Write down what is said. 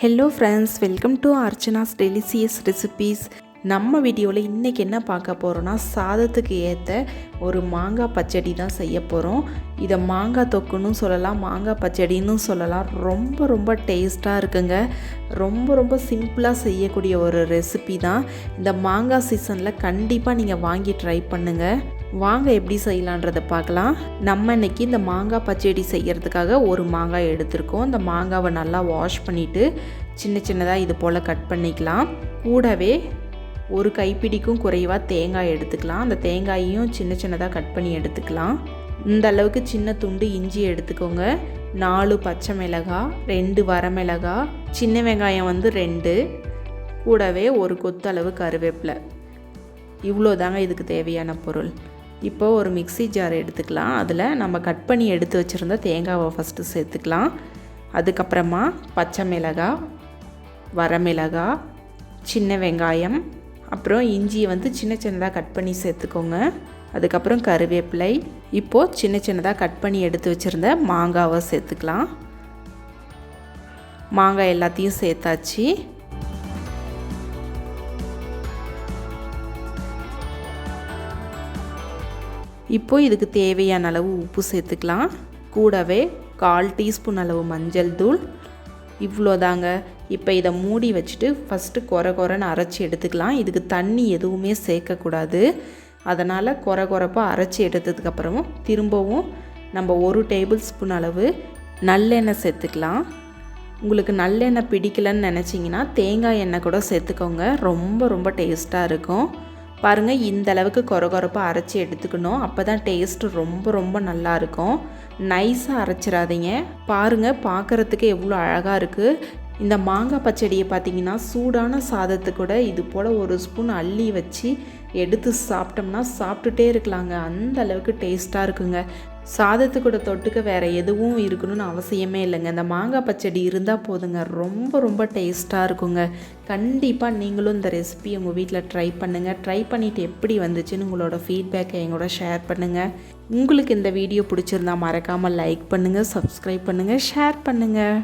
Hello friends, welcome to Archana's delicious recipes. நம்ம வீடியோவில் இன்றைக்கி என்ன பார்க்க போகிறோன்னா, சாதத்துக்கு ஏற்ற ஒரு மாங்காய் பச்சடி தான் செய்ய போகிறோம். இதை மாங்காய் தொக்குன்னு சொல்லலாம், மாங்காய் பச்சடின்னு சொல்லலாம். ரொம்ப ரொம்ப டேஸ்ட்டாக இருக்குங்க. ரொம்ப சிம்பிளாக செய்யக்கூடிய ஒரு ரெசிபி தான். இந்த மாங்காய் சீசனில் கண்டிப்பாக நீங்கள் வாங்கி ட்ரை பண்ணுங்கள். வாங்க எப்படி செய்யலான்றதை பார்க்கலாம். நம்ம இன்றைக்கி இந்த மாங்காய் பச்சடி செய்கிறதுக்காக ஒரு மாங்காய் எடுத்திருக்கோம். இந்த மாங்காவை நல்லா வாஷ் பண்ணிவிட்டு சின்னதாக இது போல் கட் பண்ணிக்கலாம். கூடவே ஒரு கைப்பிடிக்கும் குறைவாக தேங்காய் எடுத்துக்கலாம். அந்த தேங்காயையும் சின்னதாக கட் பண்ணி எடுத்துக்கலாம். இந்த அளவுக்கு சின்ன துண்டு இஞ்சி எடுத்துக்கோங்க. 4 பச்சை மிளகாய், 2 வரமிளகாய், சின்ன வெங்காயம் 2, கூடவே ஒரு கொத்தளவு கருவேப்பிலை. இவ்வளோ தாங்க இதுக்கு தேவையான பொருள். இப்போ ஒரு மிக்ஸி ஜார் எடுத்துக்கலாம். அதில் நம்ம கட் பண்ணி எடுத்து வச்சுருந்த தேங்காவை ஃபஸ்ட்டு சேர்த்துக்கலாம். அதுக்கப்புறமா பச்சை மிளகாய், வரமிளகாய், சின்ன வெங்காயம், அப்புறம் இஞ்சியை சின்னதாக கட் பண்ணி சேர்த்துக்கோங்க. அதுக்கப்புறம் கருவேப்பிலை. இப்போது சின்னதாக கட் பண்ணி எடுத்து வச்சுருந்த மாங்காவை சேர்த்துக்கலாம். மாங்காய் எல்லாத்தையும் சேர்த்தாச்சு. இப்போது இதுக்கு தேவையான அளவு உப்பு சேர்த்துக்கலாம். கூடவே 1/4 டீஸ்பூன் அளவு மஞ்சள் தூள். இவ்வளோதாங்க. இப்போ இதை மூடி வச்சுட்டு ஃபஸ்ட்டு கொரன்னு அரைச்சி எடுத்துக்கலாம். இதுக்கு தண்ணி எதுவுமே சேர்க்கக்கூடாது. அதனால் கொரப்பாக அரைச்சி எடுத்ததுக்கப்புறமும் திரும்பவும் நம்ம 1 டேபிள் ஸ்பூன் அளவு நல்லெண்ணெய் சேர்த்துக்கலாம். உங்களுக்கு நல்லெண்ணெய் பிடிக்கலன்னு நினச்சிங்கன்னா தேங்காய் எண்ணெய் கூட சேர்த்துக்கோங்க. ரொம்ப டேஸ்ட்டாக இருக்கும். பாருங்கள், இந்த அளவுக்கு கொரப்பாக அரைச்சி எடுத்துக்கணும். அப்போ தான் டேஸ்ட்டு ரொம்ப நல்லாயிருக்கும். நைஸாக அரைச்சிடாதீங்க. பாருங்கள், பார்க்குறதுக்கு எவ்வளோ அழகாக இருக்குது. இந்த மாங்காய் பச்சடியை பார்த்திங்கன்னா சூடான சாதத்து கூட இது போல் 1 ஸ்பூன் அள்ளி வச்சு எடுத்து சாப்பிட்டோம்னா சாப்பிட்டுட்டே இருக்கலாங்க. அந்த அளவுக்கு டேஸ்ட்டாக இருக்குங்க. சாதத்து கூட தொட்டுக்க வேறு எதுவும் இருக்கணும்னு அவசியமே இல்லைங்க. இந்த மாங்காய் பச்சடி இருந்தால் போதுங்க. ரொம்ப டேஸ்ட்டாக இருக்குங்க. கண்டிப்பாக நீங்களும் இந்த ரெசிபி உங்கள் வீட்டில் ட்ரை பண்ணுங்கள். ட்ரை பண்ணிவிட்டு எப்படி வந்துச்சுன்னு உங்களோட ஃபீட்பேக்கை எங்களோட ஷேர் பண்ணுங்கள். உங்களுக்கு இந்த வீடியோ பிடிச்சிருந்தா மறக்காமல் லைக் பண்ணுங்கள், சப்ஸ்கிரைப் பண்ணுங்கள், ஷேர் பண்ணுங்கள்.